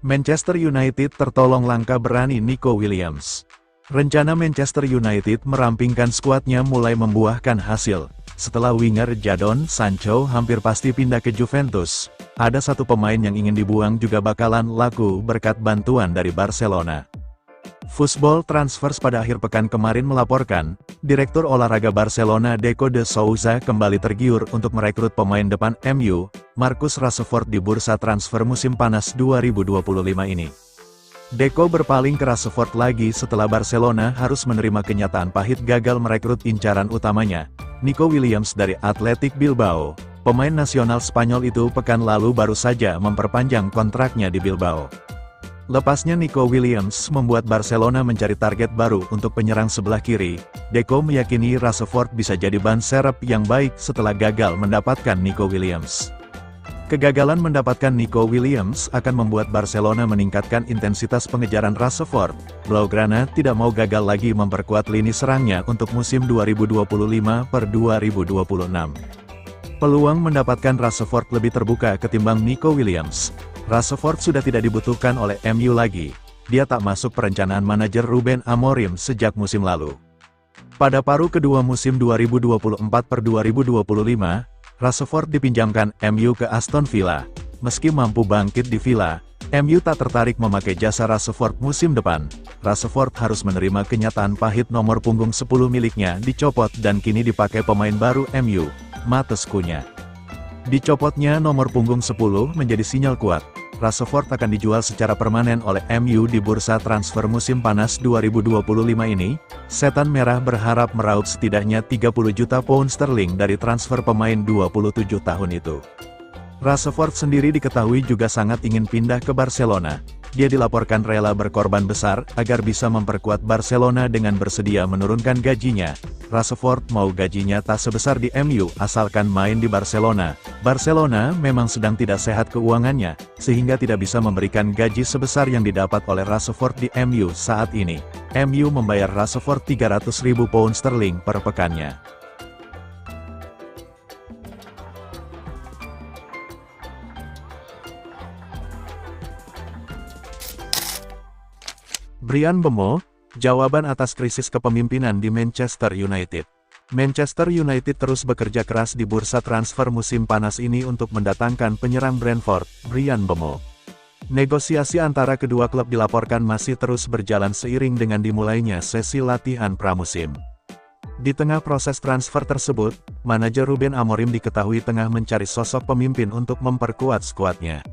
Manchester United tertolong langkah berani Nico Williams. Rencana Manchester United merampingkan skuadnya mulai membuahkan hasil. Setelah winger Jadon Sancho hampir pasti pindah ke Juventus, ada satu pemain yang ingin dibuang juga bakalan laku berkat bantuan dari Barcelona. Football Transfers pada akhir pekan kemarin melaporkan, Direktur Olahraga Barcelona Deco de Souza kembali tergiur untuk merekrut pemain depan MU, Marcus Rashford di bursa transfer musim panas 2025 ini. Deco berpaling ke Rashford lagi setelah Barcelona harus menerima kenyataan pahit gagal merekrut incaran utamanya, Nico Williams dari Athletic Bilbao. Pemain nasional Spanyol itu pekan lalu baru saja memperpanjang kontraknya di Bilbao. Lepasnya Nico Williams membuat Barcelona mencari target baru untuk penyerang sebelah kiri. Deco meyakini Rashford bisa jadi ban serep yang baik setelah gagal mendapatkan Nico Williams. Kegagalan mendapatkan Nico Williams akan membuat Barcelona meningkatkan intensitas pengejaran Rashford. Blaugrana tidak mau gagal lagi memperkuat lini serangnya untuk musim 2025-2026. Peluang mendapatkan Rashford lebih terbuka ketimbang Nico Williams. Rashford sudah tidak dibutuhkan oleh MU lagi. Dia tak masuk perencanaan manajer Ruben Amorim sejak musim lalu. Pada paruh kedua musim 2024-2025, Rashford dipinjamkan MU ke Aston Villa. Meski mampu bangkit di Villa, MU tak tertarik memakai jasa Rashford musim depan. Rashford harus menerima kenyataan pahit nomor punggung 10 miliknya dicopot dan kini dipakai pemain baru MU, Matheus Cunha. Dicopotnya nomor punggung 10 menjadi sinyal kuat. Rashford akan dijual secara permanen oleh MU di bursa transfer musim panas 2025 ini. Setan Merah berharap meraup setidaknya 30 juta pound sterling dari transfer pemain 27 tahun itu. Rashford sendiri diketahui juga sangat ingin pindah ke Barcelona. Dia dilaporkan rela berkorban besar agar bisa memperkuat Barcelona dengan bersedia menurunkan gajinya. Rashford mau gajinya tak sebesar di MU asalkan main di Barcelona. Barcelona memang sedang tidak sehat keuangannya, sehingga tidak bisa memberikan gaji sebesar yang didapat oleh Rashford di MU saat ini. MU membayar Rashford 300.000 pound sterling per pekannya. Bryan Mbeumo, jawaban atas krisis kepemimpinan di Manchester United. Manchester United terus bekerja keras di bursa transfer musim panas ini untuk mendatangkan penyerang Brentford, Bryan Mbeumo. Negosiasi antara kedua klub dilaporkan masih terus berjalan seiring dengan dimulainya sesi latihan pramusim. Di tengah proses transfer tersebut, manajer Ruben Amorim diketahui tengah mencari sosok pemimpin untuk memperkuat skuadnya.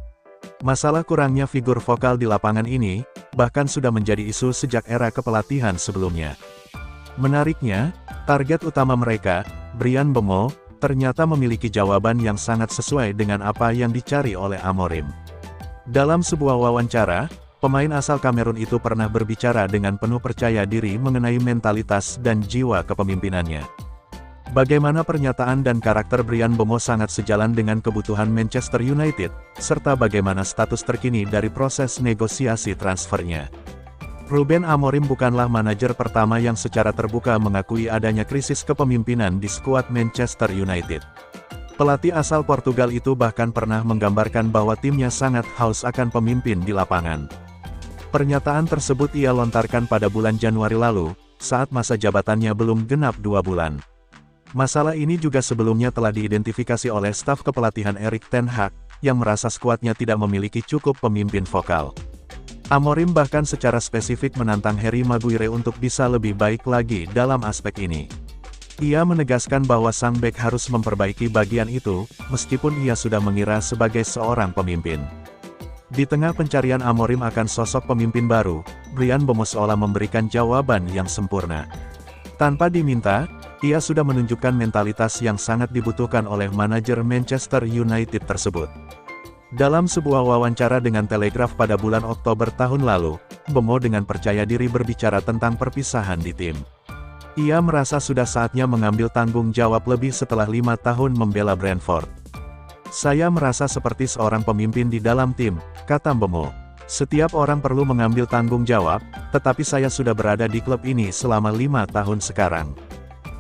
Masalah kurangnya figur vokal di lapangan ini, bahkan sudah menjadi isu sejak era kepelatihan sebelumnya. Menariknya, target utama mereka, Bryan Mbeumo, ternyata memiliki jawaban yang sangat sesuai dengan apa yang dicari oleh Amorim. Dalam sebuah wawancara, pemain asal Kamerun itu pernah berbicara dengan penuh percaya diri mengenai mentalitas dan jiwa kepemimpinannya. Bagaimana pernyataan dan karakter Bryan Mbeumo sangat sejalan dengan kebutuhan Manchester United, serta bagaimana status terkini dari proses negosiasi transfernya. Ruben Amorim bukanlah manajer pertama yang secara terbuka mengakui adanya krisis kepemimpinan di skuad Manchester United. Pelatih asal Portugal itu bahkan pernah menggambarkan bahwa timnya sangat haus akan pemimpin di lapangan. Pernyataan tersebut ia lontarkan pada bulan Januari lalu, saat masa jabatannya belum genap 2 bulan. Masalah ini juga sebelumnya telah diidentifikasi oleh staf kepelatihan Erik ten Hag, yang merasa skuadnya tidak memiliki cukup pemimpin vokal. Amorim bahkan secara spesifik menantang Harry Maguire untuk bisa lebih baik lagi dalam aspek ini. Ia menegaskan bahwa sang bek harus memperbaiki bagian itu, meskipun ia sudah mengira sebagai seorang pemimpin. Di tengah pencarian Amorim akan sosok pemimpin baru, Bryan Mbeumo seolah memberikan jawaban yang sempurna. Tanpa diminta, ia sudah menunjukkan mentalitas yang sangat dibutuhkan oleh manajer Manchester United tersebut. Dalam sebuah wawancara dengan Telegraph pada bulan Oktober tahun lalu, Mbeumo dengan percaya diri berbicara tentang perpisahan di tim. Ia merasa sudah saatnya mengambil tanggung jawab lebih setelah 5 tahun membela Brentford. Saya merasa seperti seorang pemimpin di dalam tim, kata Mbeumo. Setiap orang perlu mengambil tanggung jawab, tetapi saya sudah berada di klub ini selama 5 tahun sekarang.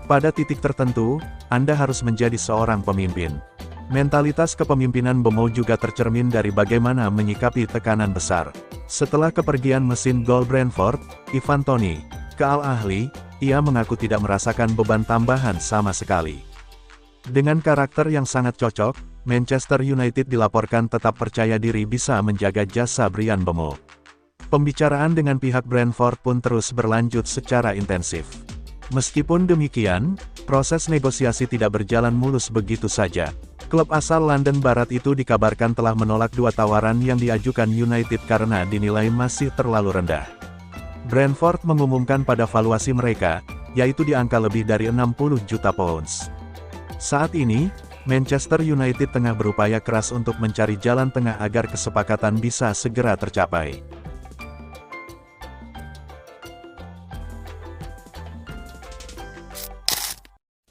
Pada titik tertentu, Anda harus menjadi seorang pemimpin. Mentalitas kepemimpinan Bemo juga tercermin dari bagaimana menyikapi tekanan besar. Setelah kepergian mesin gol Brentford, Ivan Toney, ke Al Ahly, ia mengaku tidak merasakan beban tambahan sama sekali. Dengan karakter yang sangat cocok, Manchester United dilaporkan tetap percaya diri bisa menjaga jasa Bryan Mbeumo. Pembicaraan dengan pihak Brentford pun terus berlanjut secara intensif. Meskipun demikian, proses negosiasi tidak berjalan mulus begitu saja. Klub asal London Barat itu dikabarkan telah menolak dua tawaran yang diajukan United karena dinilai masih terlalu rendah. Brentford mengumumkan pada valuasi mereka, yaitu di angka lebih dari 60 juta pounds. Saat ini, Manchester United tengah berupaya keras untuk mencari jalan tengah agar kesepakatan bisa segera tercapai.